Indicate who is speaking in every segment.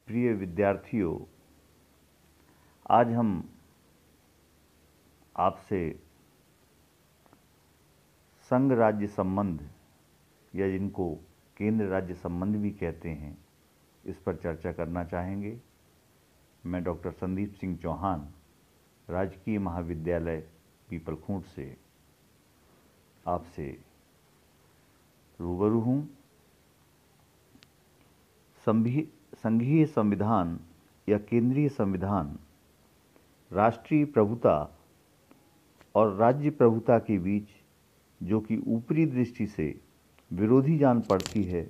Speaker 1: प्रिय विद्यार्थियों, आज हम आपसे संघ राज्य संबंध या जिनको केंद्र राज्य संबंध भी कहते हैं, इस पर चर्चा करना चाहेंगे। मैं डॉक्टर संदीप सिंह चौहान, राजकीय महाविद्यालय पीपलखूंट से आपसे रूबरू हूँ। संघीय संविधान या केंद्रीय संविधान राष्ट्रीय प्रभुता और राज्य प्रभुता के बीच, जो कि ऊपरी दृष्टि से विरोधी जान पड़ती है,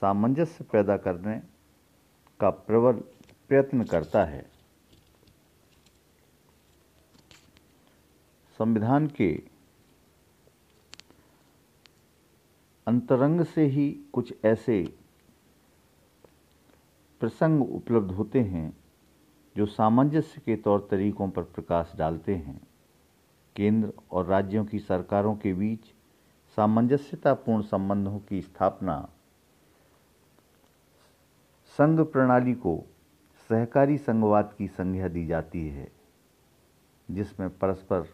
Speaker 1: सामंजस्य पैदा करने का प्रबल प्रयत्न करता है। संविधान के अंतरंग से ही कुछ ऐसे प्रसंग उपलब्ध होते हैं जो सामंजस्य के तौर तरीकों पर प्रकाश डालते हैं। केंद्र और राज्यों की सरकारों के बीच सामंजस्यतापूर्ण संबंधों की स्थापना संघ प्रणाली को सहकारी संघवाद की संज्ञा दी जाती है, जिसमें परस्पर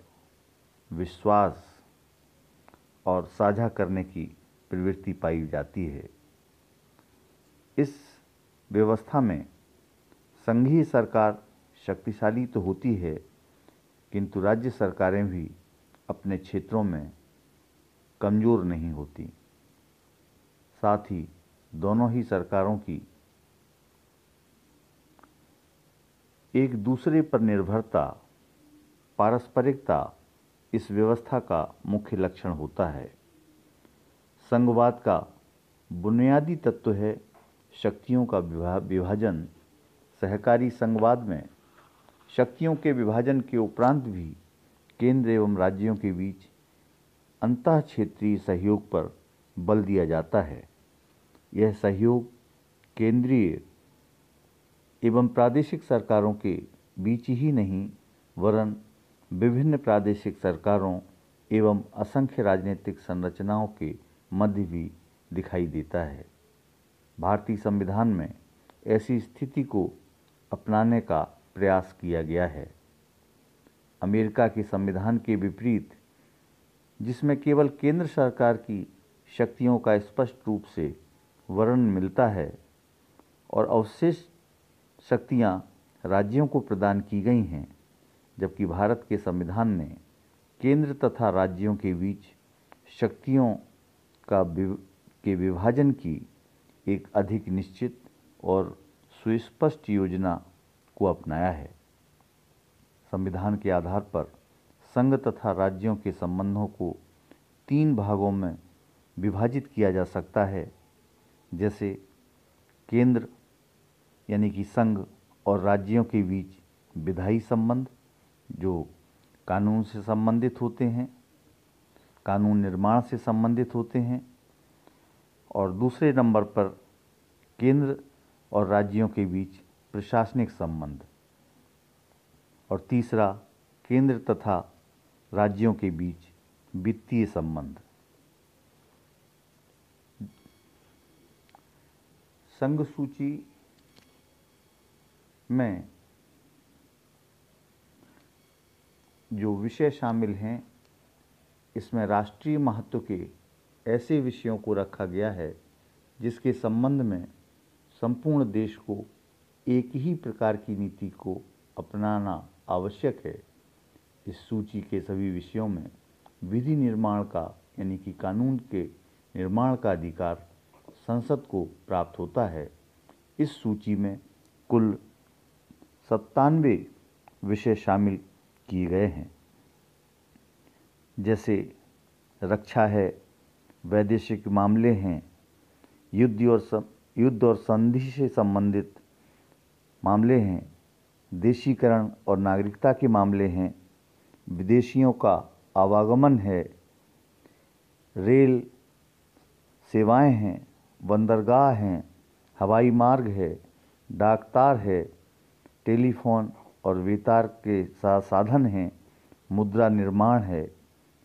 Speaker 1: विश्वास और साझा करने की प्रवृत्ति पाई जाती है। इस व्यवस्था में संघीय सरकार शक्तिशाली तो होती है, किंतु राज्य सरकारें भी अपने क्षेत्रों में कमजोर नहीं होती। साथ ही दोनों ही सरकारों की एक दूसरे पर निर्भरता, पारस्परिकता इस व्यवस्था का मुख्य लक्षण होता है। संघवाद का बुनियादी तत्व है शक्तियों का विभाजन। सहकारी संघवाद में शक्तियों के विभाजन के उपरांत भी केंद्र एवं राज्यों के बीच अंतः क्षेत्रीय सहयोग पर बल दिया जाता है। यह सहयोग केंद्रीय एवं प्रादेशिक सरकारों के बीच ही नहीं, वरन विभिन्न प्रादेशिक सरकारों एवं असंख्य राजनीतिक संरचनाओं के मध्य भी दिखाई देता है। भारतीय संविधान में ऐसी स्थिति को अपनाने का प्रयास किया गया है। अमेरिका के संविधान के विपरीत, जिसमें केवल केंद्र सरकार की शक्तियों का स्पष्ट रूप से वर्णन मिलता है और अवशिष्ट शक्तियां राज्यों को प्रदान की गई हैं, जबकि भारत के संविधान ने केंद्र तथा राज्यों के बीच शक्तियों के विभाजन की एक अधिक निश्चित और सुस्पष्ट योजना को अपनाया है। संविधान के आधार पर संघ तथा राज्यों के संबंधों को 3 भागों में विभाजित किया जा सकता है, जैसे केंद्र यानी कि संघ और राज्यों के बीच विधायी संबंध, जो कानून से संबंधित होते हैं, कानून निर्माण से संबंधित होते हैं, और दूसरे नंबर पर केंद्र और राज्यों के बीच प्रशासनिक संबंध, और तीसरा केंद्र तथा राज्यों के बीच वित्तीय संबंध। संघ सूची में जो विषय शामिल हैं, इसमें राष्ट्रीय महत्व के ऐसे विषयों को रखा गया है जिसके संबंध में संपूर्ण देश को एक ही प्रकार की नीति को अपनाना आवश्यक है। इस सूची के सभी विषयों में विधि निर्माण का यानी कि कानून के निर्माण का अधिकार संसद को प्राप्त होता है। इस सूची में कुल 97 विषय शामिल किए गए हैं, जैसे रक्षा है, वैदेशिक मामले हैं, युद्ध और संधि से संबंधित मामले हैं, देशीकरण और नागरिकता के मामले हैं, विदेशियों का आवागमन है, रेल सेवाएं हैं, बंदरगाह हैं, हवाई मार्ग है, डाकतार है, टेलीफोन और वेतार के साधन हैं, मुद्रा निर्माण है,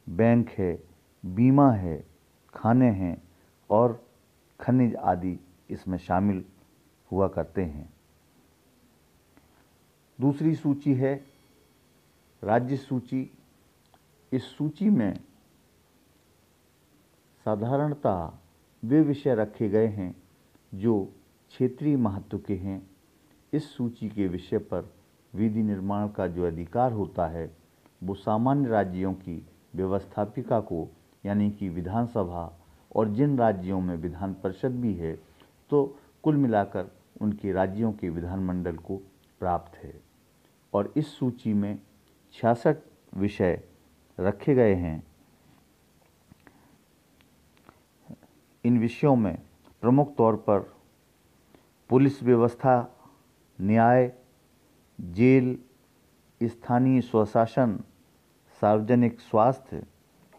Speaker 1: बैंक है, बीमा है, खाने हैं और खनिज आदि इसमें शामिल हुआ करते हैं। दूसरी सूची है राज्य सूची। इस सूची में साधारणतः वे विषय रखे गए हैं जो क्षेत्रीय महत्व के हैं। इस सूची के विषय पर विधि निर्माण का जो अधिकार होता है वो सामान्य राज्यों की व्यवस्थापिका को, यानी कि विधानसभा, और जिन राज्यों में विधान परिषद भी है तो कुल मिलाकर उनके राज्यों के विधानमंडल को प्राप्त है। और इस सूची में 66 विषय रखे गए हैं। इन विषयों में प्रमुख तौर पर पुलिस व्यवस्था, न्याय, जेल, स्थानीय स्वशासन, सार्वजनिक स्वास्थ्य,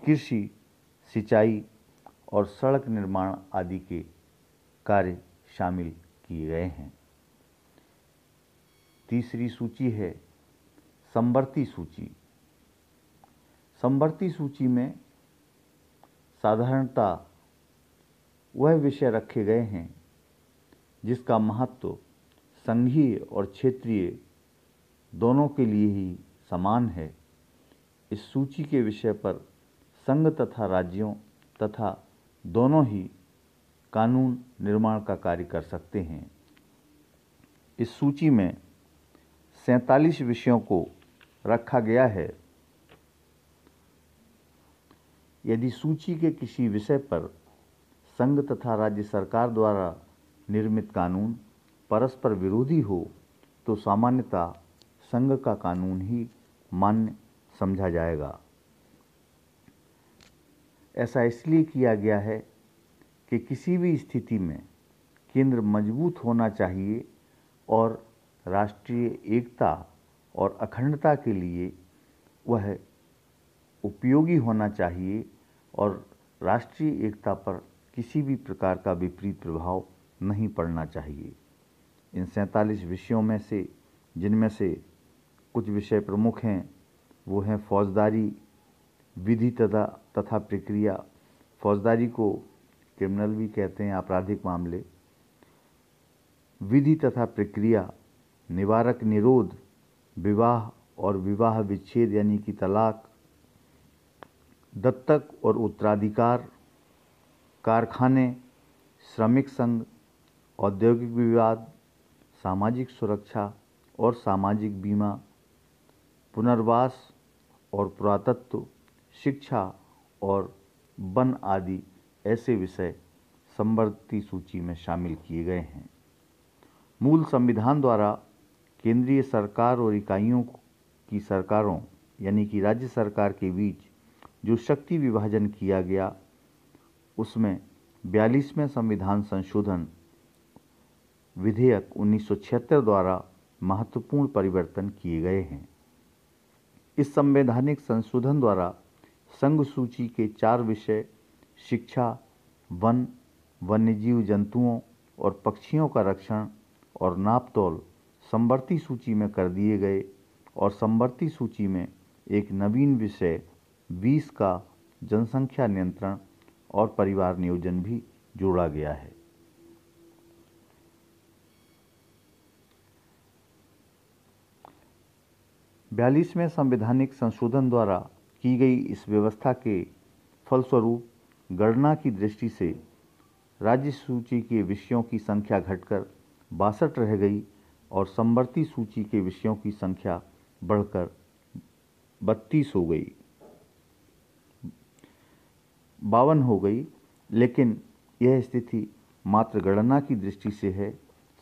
Speaker 1: कृषि, सिंचाई और सड़क निर्माण आदि के कार्य शामिल किए गए हैं। तीसरी सूची है समवर्ती सूची। समवर्ती सूची में साधारणतः वह विषय रखे गए हैं जिसका महत्व संघीय और क्षेत्रीय दोनों के लिए ही समान है। इस सूची के विषय पर संघ तथा राज्यों तथा दोनों ही कानून निर्माण का कार्य कर सकते हैं। इस सूची में 47 विषयों को रखा गया है। यदि सूची के किसी विषय पर संघ तथा राज्य सरकार द्वारा निर्मित कानून परस्पर विरोधी हो तो सामान्यतः संघ का कानून ही मान्य समझा जाएगा। ऐसा इसलिए किया गया है कि किसी भी स्थिति में केंद्र मजबूत होना चाहिए और राष्ट्रीय एकता और अखंडता के लिए वह उपयोगी होना चाहिए और राष्ट्रीय एकता पर किसी भी प्रकार का विपरीत प्रभाव नहीं पड़ना चाहिए। इन 47 विषयों में से जिनमें से कुछ विषय प्रमुख हैं वो हैं फौजदारी, विधि तथा प्रक्रिया। फौजदारी को क्रिमिनल भी कहते हैं, आपराधिक मामले। विधि तथा प्रक्रिया, निवारक निरोध, विवाह और विवाह विच्छेद यानी कि तलाक, दत्तक और उत्तराधिकार, कारखाने, श्रमिक संघ, औद्योगिक विवाद, सामाजिक सुरक्षा और सामाजिक बीमा, पुनर्वास और पुरातत्व, शिक्षा और वन आदि ऐसे विषय समवर्ती सूची में शामिल किए गए हैं। मूल संविधान द्वारा केंद्रीय सरकार और इकाइयों की सरकारों यानी कि राज्य सरकार के बीच जो शक्ति विभाजन किया गया उसमें 42वें संविधान संशोधन विधेयक 1976 द्वारा महत्वपूर्ण परिवर्तन किए गए हैं। इस संवैधानिक संशोधन द्वारा संघ सूची के 4 विषय शिक्षा, वन, वन्यजीव जंतुओं और पक्षियों का रक्षण और नापतोल समवर्ती सूची में कर दिए गए और समवर्ती सूची में एक नवीन विषय 20 का जनसंख्या नियंत्रण और परिवार नियोजन भी जोड़ा गया है। बयालीसवें संवैधानिक संशोधन द्वारा की गई इस व्यवस्था के फलस्वरूप गणना की दृष्टि से राज्य सूची के विषयों की संख्या घटकर 62 रह गई और समवर्ती सूची के विषयों की संख्या बढ़कर 52 हो गई 52 हो गई। लेकिन यह स्थिति मात्र गणना की दृष्टि से है।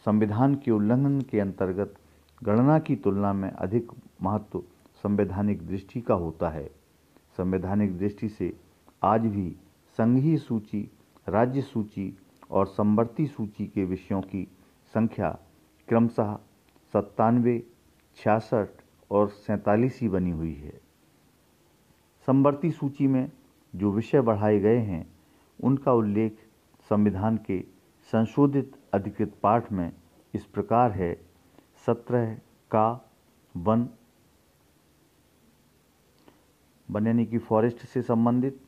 Speaker 1: संविधान के उल्लंघन के अंतर्गत गणना की तुलना में अधिक महत्व संवैधानिक दृष्टि का होता है। संवैधानिक दृष्टि से आज भी संघीय सूची, राज्य सूची और समवर्ती सूची के विषयों की संख्या क्रमशः 97, 66 और 47 ही बनी हुई है। समवर्ती सूची में जो विषय बढ़ाए गए हैं उनका उल्लेख संविधान के संशोधित अधिकृत पाठ में इस प्रकार है। 17 का वन यानी कि फॉरेस्ट से संबंधित,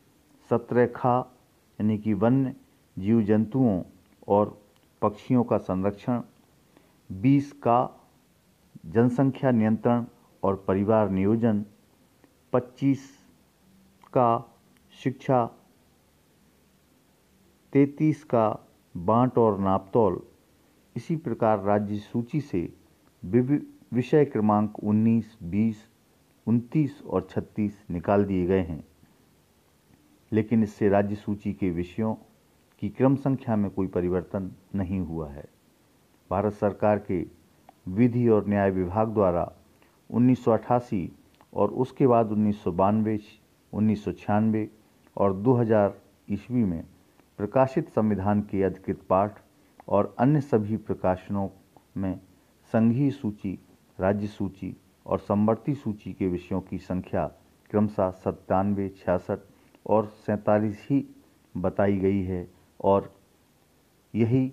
Speaker 1: 17 खा यानी कि वन्य जीव जंतुओं और पक्षियों का संरक्षण, 20 का जनसंख्या नियंत्रण और परिवार नियोजन, 25 का शिक्षा, 33 का बांट और नापतोल। इसी प्रकार राज्य सूची से विषय क्रमांक 19, 20, 29 और 36 निकाल दिए गए हैं, लेकिन इससे राज्य सूची के विषयों की क्रम संख्या में कोई परिवर्तन नहीं हुआ है। भारत सरकार के विधि और न्याय विभाग द्वारा 1988 और उसके बाद 1992, 1996 और 2000 ईस्वी में प्रकाशित संविधान के अधिकृत पाठ और अन्य सभी प्रकाशनों में संघीय सूची, राज्य सूची और समवर्ती सूची के विषयों की संख्या क्रमशः 97, 66 और 47 ही बताई गई है और यही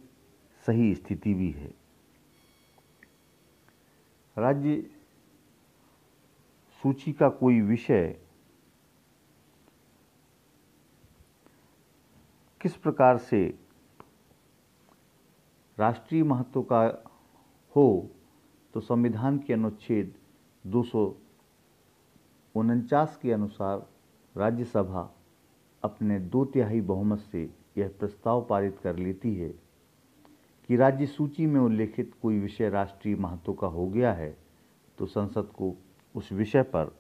Speaker 1: सही स्थिति भी है। राज्य सूची का कोई विषय किस प्रकार से राष्ट्रीय महत्व का हो तो संविधान के अनुच्छेद 249 के अनुसार राज्यसभा अपने 2/3 बहुमत से यह प्रस्ताव पारित कर लेती है कि राज्य सूची में उल्लेखित कोई विषय राष्ट्रीय महत्व का हो गया है तो संसद को उस विषय पर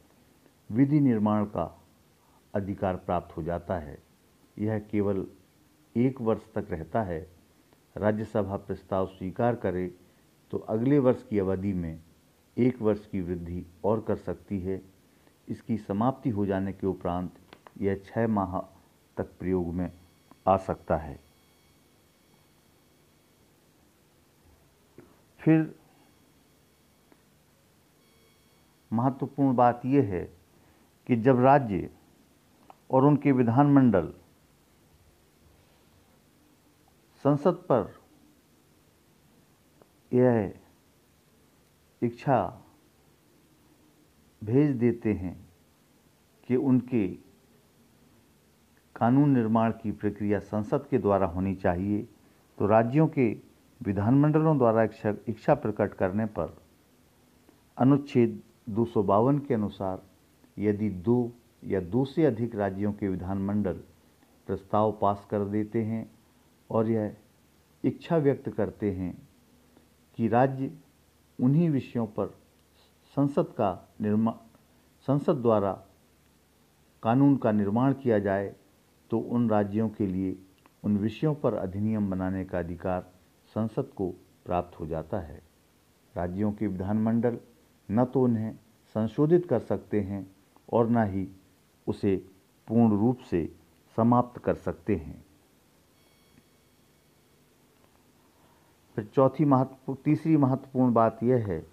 Speaker 1: विधि निर्माण का अधिकार प्राप्त हो जाता है। यह केवल 1 वर्ष तक रहता है। राज्यसभा प्रस्ताव स्वीकार करे तो अगले वर्ष की अवधि में 1 वर्ष की वृद्धि और कर सकती है। इसकी समाप्ति हो जाने के उपरांत यह 6 माह तक प्रयोग में आ सकता है। फिर महत्वपूर्ण बात यह है कि जब राज्य और उनके विधानमंडल संसद पर यह इच्छा भेज देते हैं कि उनके कानून निर्माण की प्रक्रिया संसद के द्वारा होनी चाहिए, तो राज्यों के विधानमंडलों द्वारा इच्छा प्रकट करने पर अनुच्छेद 252 के अनुसार यदि 2 या 2 से अधिक राज्यों के विधानमंडल प्रस्ताव पास कर देते हैं और यह इच्छा व्यक्त करते हैं कि राज्य उन्हीं विषयों पर संसद द्वारा कानून का निर्माण किया जाए, तो उन राज्यों के लिए उन विषयों पर अधिनियम बनाने का अधिकार संसद को प्राप्त हो जाता है। राज्यों के विधानमंडल न तो उन्हें संशोधित कर सकते हैं और न ही उसे पूर्ण रूप से समाप्त कर सकते हैं। फिर तीसरी महत्वपूर्ण बात यह है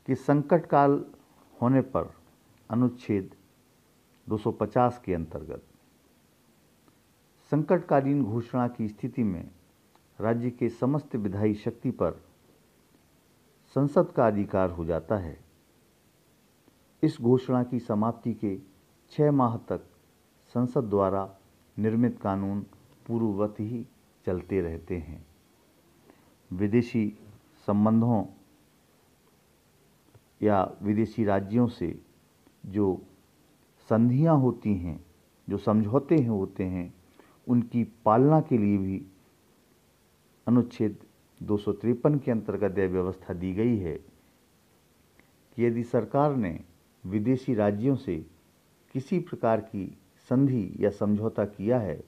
Speaker 1: कि संकट काल होने पर अनुच्छेद 250 के अंतर्गत संकटकालीन घोषणा की स्थिति में राज्य के समस्त विधायी शक्ति पर संसद का अधिकार हो जाता है। इस घोषणा की समाप्ति के 6 माह तक संसद द्वारा निर्मित कानून पूर्ववत ही चलते रहते हैं। विदेशी संबंधों या विदेशी राज्यों से जो संधियां होती हैं, जो समझौते होते हैं, उनकी पालना के लिए भी अनुच्छेद 253 के अंतर्गत यह व्यवस्था दी गई है कि यदि सरकार ने विदेशी राज्यों से किसी प्रकार की संधि या समझौता किया है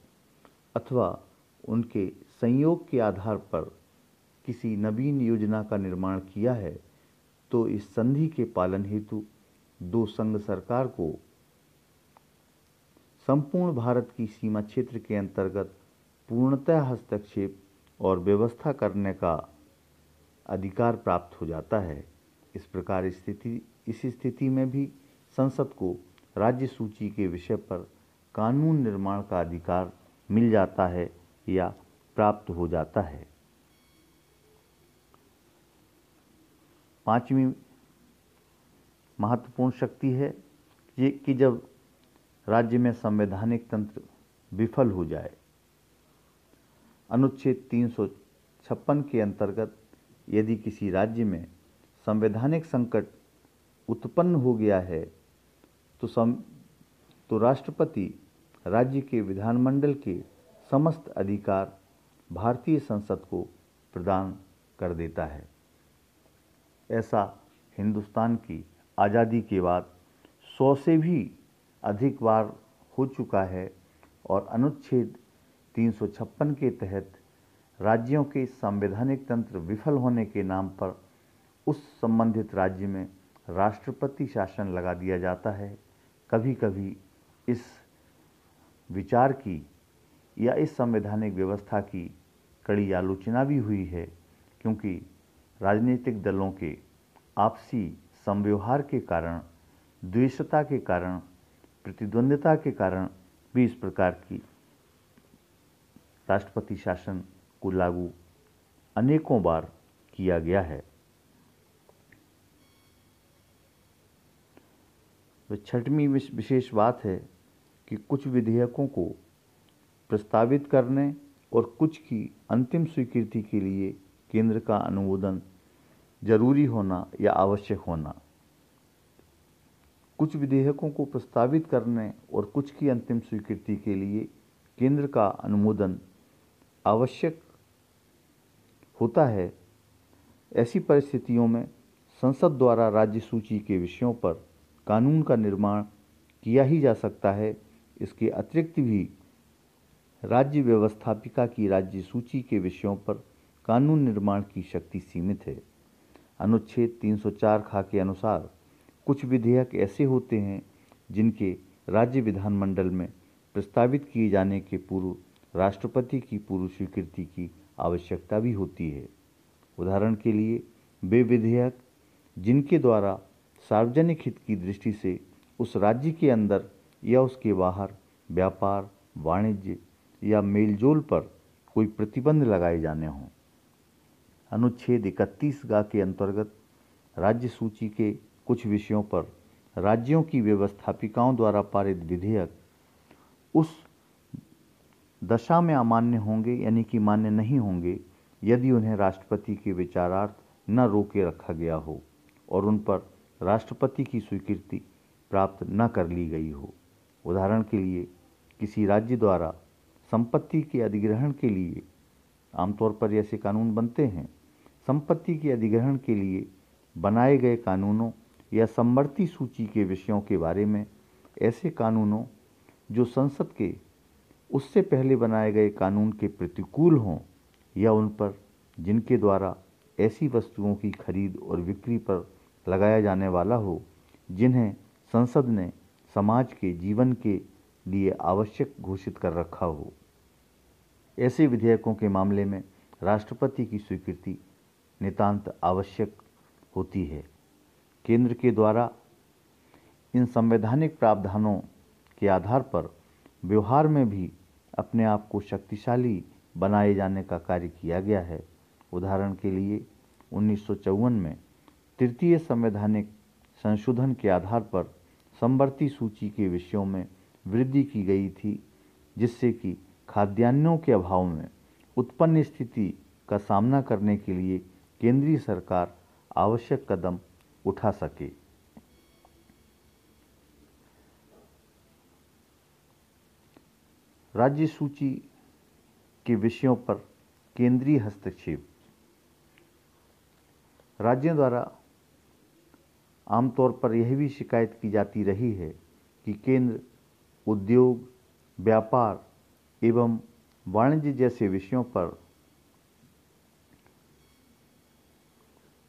Speaker 1: अथवा उनके संयोग के आधार पर किसी नवीन योजना का निर्माण किया है, तो इस संधि के पालन हेतु 2 संघ सरकार को संपूर्ण भारत की सीमा क्षेत्र के अंतर्गत पूर्णतः हस्तक्षेप और व्यवस्था करने का अधिकार प्राप्त हो जाता है। इस प्रकार इस स्थिति में भी संसद को राज्य सूची के विषय पर कानून निर्माण का अधिकार मिल जाता है या प्राप्त हो जाता है। 5वीं महत्वपूर्ण शक्ति है कि जब राज्य में संवैधानिक तंत्र विफल हो जाए। अनुच्छेद 356 के अंतर्गत यदि किसी राज्य में संवैधानिक संकट उत्पन्न हो गया है तो राष्ट्रपति राज्य के विधानमंडल के समस्त अधिकार भारतीय संसद को प्रदान कर देता है। ऐसा हिंदुस्तान की आज़ादी के बाद 100 से भी अधिक बार हो चुका है और अनुच्छेद 356 के तहत राज्यों के संवैधानिक तंत्र विफल होने के नाम पर उस संबंधित राज्य में राष्ट्रपति शासन लगा दिया जाता है। कभी कभी इस विचार की या इस संवैधानिक व्यवस्था की कड़ी आलोचना भी हुई है, क्योंकि राजनीतिक दलों के आपसी समव्यवहार के कारण, द्वेषता के कारण, प्रतिद्वंद्विता के कारण भी इस प्रकार की राष्ट्रपति शासन को लागू अनेकों बार किया गया है। छठवीं विशेष बात है कि कुछ विधेयकों को प्रस्तावित करने और कुछ की अंतिम स्वीकृति के लिए केंद्र का अनुमोदन जरूरी होना या आवश्यक होना। कुछ विधेयकों को प्रस्तावित करने और कुछ की अंतिम स्वीकृति के लिए केंद्र का अनुमोदन आवश्यक होता है। ऐसी परिस्थितियों में संसद द्वारा राज्य सूची के विषयों पर कानून का निर्माण किया ही जा सकता है। इसके अतिरिक्त भी राज्य व्यवस्थापिका की राज्य सूची के विषयों पर कानून निर्माण की शक्ति सीमित है। अनुच्छेद 304 खा के अनुसार कुछ विधेयक ऐसे होते हैं जिनके राज्य विधानमंडल में प्रस्तावित किए जाने के पूर्व राष्ट्रपति की पूर्व स्वीकृति की आवश्यकता भी होती है। उदाहरण के लिए वे विधेयक जिनके द्वारा सार्वजनिक हित की दृष्टि से उस राज्य के अंदर या उसके बाहर व्यापार, वाणिज्य या मेलजोल पर कोई प्रतिबंध लगाए जाने हों। अनुच्छेद 31 गा के अंतर्गत राज्य सूची के कुछ विषयों पर राज्यों की व्यवस्थापिकाओं द्वारा पारित विधेयक उस दशा में अमान्य होंगे, यानी कि मान्य नहीं होंगे, यदि उन्हें राष्ट्रपति के विचारार्थ न रोके रखा गया हो और उन पर राष्ट्रपति की स्वीकृति प्राप्त न कर ली गई हो। उदाहरण के लिए किसी राज्य द्वारा संपत्ति के अधिग्रहण के लिए आमतौर पर ऐसे कानून बनते हैं। संपत्ति के अधिग्रहण के लिए बनाए गए कानूनों या समवर्ती सूची के विषयों के बारे में ऐसे कानूनों जो संसद के उससे पहले बनाए गए कानून के प्रतिकूल हों या उन पर जिनके द्वारा ऐसी वस्तुओं की खरीद और बिक्री पर लगाया जाने वाला हो जिन्हें संसद ने समाज के जीवन के लिए आवश्यक घोषित कर रखा हो। ऐसे विधेयकों के मामले में राष्ट्रपति की स्वीकृति नितांत आवश्यक होती है। केंद्र के द्वारा इन संवैधानिक प्रावधानों के आधार पर व्यवहार में भी अपने आप को शक्तिशाली बनाए जाने का कार्य किया गया है। उदाहरण के लिए 1954 में तृतीय संवैधानिक संशोधन के आधार पर समवर्ती सूची के विषयों में वृद्धि की गई थी, जिससे कि खाद्यान्नों के अभाव में उत्पन्न स्थिति का सामना करने के लिए केंद्रीय सरकार आवश्यक कदम उठा सके। राज्य सूची के विषयों पर केंद्रीय हस्तक्षेप। राज्यों द्वारा आमतौर पर यह भी शिकायत की जाती रही है कि केंद्र उद्योग, व्यापार एवं वाणिज्य जैसे विषयों पर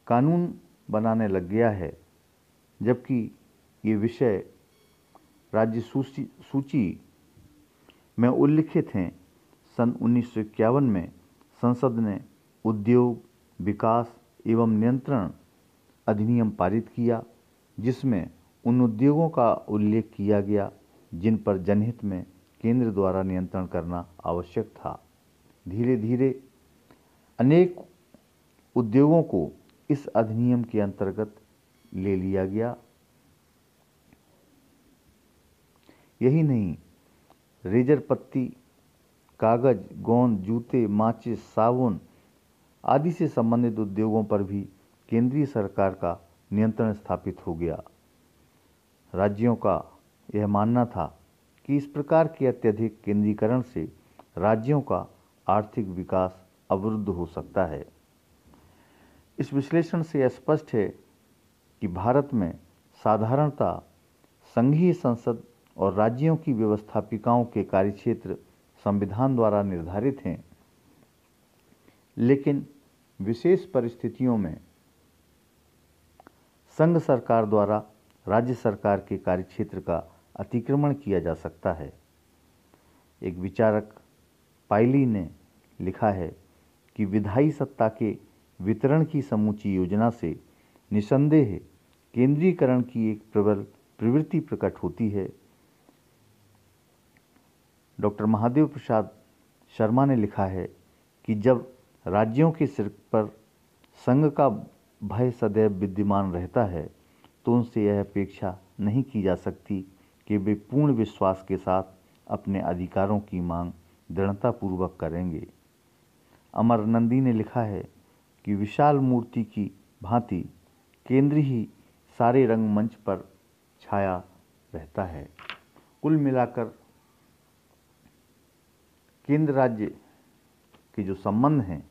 Speaker 1: कानून बनाने लग गया है, जबकि ये विषय राज्य सूची में उल्लिखित हैं। सन 1951 में संसद ने उद्योग, विकास एवं नियंत्रण अधिनियम पारित किया, जिसमें उन उद्योगों का उल्लेख किया गया जिन पर जनहित में केंद्र द्वारा नियंत्रण करना आवश्यक था। धीरे धीरे अनेक उद्योगों को इस अधिनियम के अंतर्गत ले लिया गया। यही नहीं, रेजर पत्ती, कागज, गोंद, जूते, माचिस, साबुन आदि से संबंधित उद्योगों पर भी केंद्रीय सरकार का नियंत्रण स्थापित हो गया। राज्यों का यह मानना था कि इस प्रकार के अत्यधिक केंद्रीकरण से राज्यों का आर्थिक विकास अवरुद्ध हो सकता है। इस विश्लेषण से स्पष्ट है कि भारत में साधारणतः संघीय संसद और राज्यों की व्यवस्थापिकाओं के कार्यक्षेत्र संविधान द्वारा निर्धारित हैं, लेकिन विशेष परिस्थितियों में संघ सरकार द्वारा राज्य सरकार के कार्यक्षेत्र का अतिक्रमण किया जा सकता है। एक विचारक पायली ने लिखा है कि विधायी सत्ता के वितरण की समूची योजना से निसंदेह केंद्रीकरण की एक प्रबल प्रवृत्ति प्रकट होती है। डॉक्टर महादेव प्रसाद शर्मा ने लिखा है कि जब राज्यों के सिर पर संघ का भय सदैव विद्यमान रहता है तो उनसे यह अपेक्षा नहीं की जा सकती कि वे पूर्ण विश्वास के साथ अपने अधिकारों की मांग दृढ़तापूर्वक करेंगे। अमर नंदी ने लिखा है कि विशाल मूर्ति की भांति केंद्र ही सारे रंगमंच पर छाया रहता है। कुल मिलाकर केंद्र राज्य के जो संबंध हैं,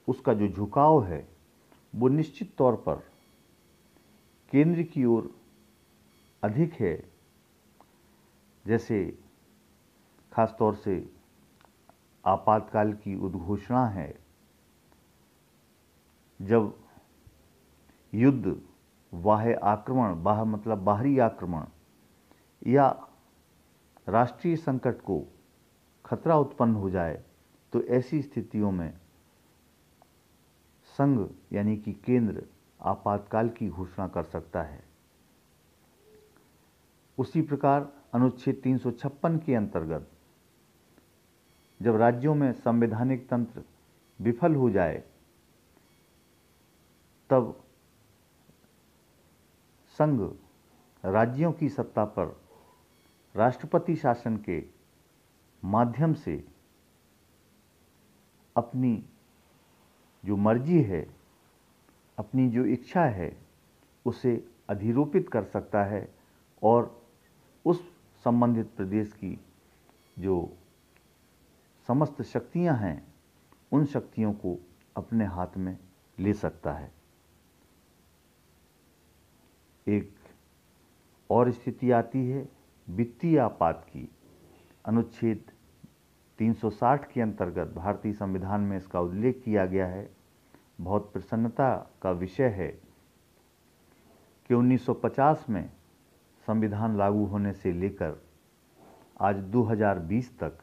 Speaker 1: उसका जो झुकाव है वो निश्चित तौर पर केंद्र की ओर अधिक है। जैसे खासतौर से आपातकाल की उद्घोषणा है, जब युद्ध, बाह्य आक्रमण, बाह्य मतलब बाहरी आक्रमण या राष्ट्रीय संकट को खतरा उत्पन्न हो जाए, तो ऐसी स्थितियों में संघ यानी कि केंद्र आपातकाल की घोषणा कर सकता है। उसी प्रकार अनुच्छेद 356 के अंतर्गत जब राज्यों में संवैधानिक तंत्र विफल हो जाए, तब संघ राज्यों की सत्ता पर राष्ट्रपति शासन के माध्यम से अपनी जो मर्जी है, अपनी जो इच्छा है, उसे अधिरोपित कर सकता है और उस संबंधित प्रदेश की जो समस्त शक्तियां हैं, उन शक्तियों को अपने हाथ में ले सकता है। एक और स्थिति आती है वित्तीय आपात की। अनुच्छेद 360 के अंतर्गत भारतीय संविधान में इसका उल्लेख किया गया है। बहुत प्रसन्नता का विषय है कि 1950 में संविधान लागू होने से लेकर आज 2020 तक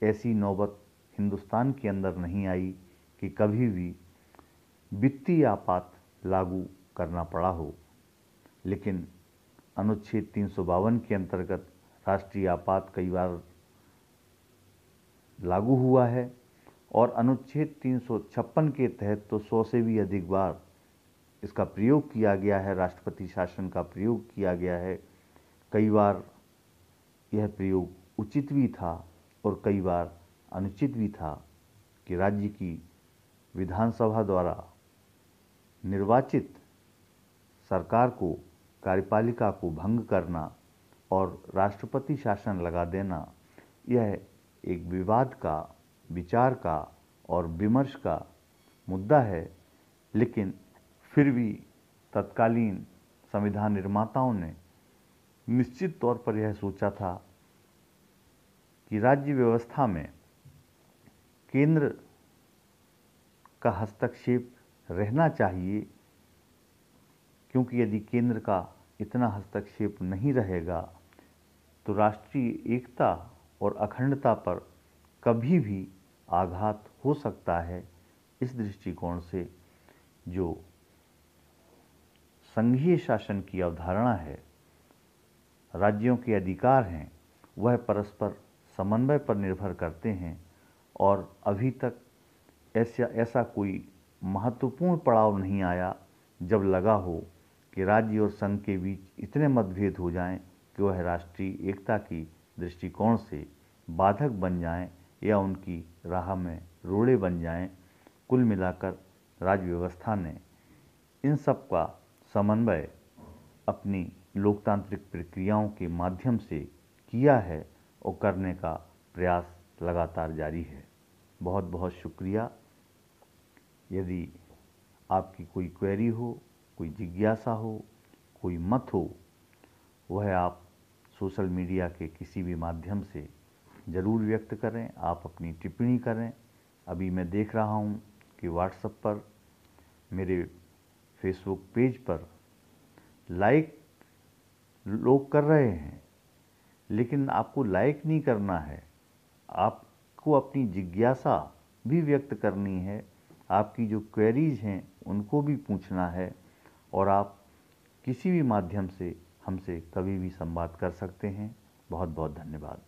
Speaker 1: ऐसी नौबत हिंदुस्तान के अंदर नहीं आई कि कभी भी वित्तीय आपात लागू करना पड़ा हो। लेकिन अनुच्छेद 352 के अंतर्गत राष्ट्रीय आपात कई बार लागू हुआ है और अनुच्छेद 356 के तहत तो 100 से भी अधिक बार इसका प्रयोग किया गया है, राष्ट्रपति शासन का प्रयोग किया गया है। कई बार यह प्रयोग उचित भी था और कई बार अनुचित भी था कि राज्य की विधानसभा द्वारा निर्वाचित सरकार को, कार्यपालिका को भंग करना और राष्ट्रपति शासन लगा देना, यह एक विवाद का, विचार का और विमर्श का मुद्दा है। लेकिन फिर भी तत्कालीन संविधान निर्माताओं ने निश्चित तौर पर यह सोचा था कि राज्य व्यवस्था में केंद्र का हस्तक्षेप रहना चाहिए, क्योंकि यदि केंद्र का इतना हस्तक्षेप नहीं रहेगा तो राष्ट्रीय एकता और अखंडता पर कभी भी आघात हो सकता है। इस दृष्टिकोण से जो संघीय शासन की अवधारणा है, राज्यों के अधिकार हैं, वह परस्पर समन्वय पर निर्भर करते हैं और अभी तक ऐसा कोई महत्वपूर्ण पड़ाव नहीं आया जब लगा हो कि राज्य और संघ के बीच इतने मतभेद हो जाएं कि वह राष्ट्रीय एकता की दृष्टिकोण से बाधक बन जाएं या उनकी राह में रोड़े बन जाएं। कुल मिलाकर राज्य व्यवस्था ने इन सब का समन्वय अपनी लोकतांत्रिक प्रक्रियाओं के माध्यम से किया है और करने का प्रयास लगातार जारी है। बहुत बहुत शुक्रिया। यदि आपकी कोई क्वेरी हो, कोई जिज्ञासा हो, कोई मत हो, वह आप सोशल मीडिया के किसी भी माध्यम से ज़रूर व्यक्त करें, आप अपनी टिप्पणी करें। अभी मैं देख रहा हूँ कि व्हाट्सएप पर, मेरे फेसबुक पेज पर लाइक लोग कर रहे हैं, लेकिन आपको लाइक नहीं करना है, आपको अपनी जिज्ञासा भी व्यक्त करनी है, आपकी जो क्वेरीज हैं उनको भी पूछना है, और आप किसी भी माध्यम से हमसे कभी भी संवाद कर सकते हैं। बहुत बहुत धन्यवाद।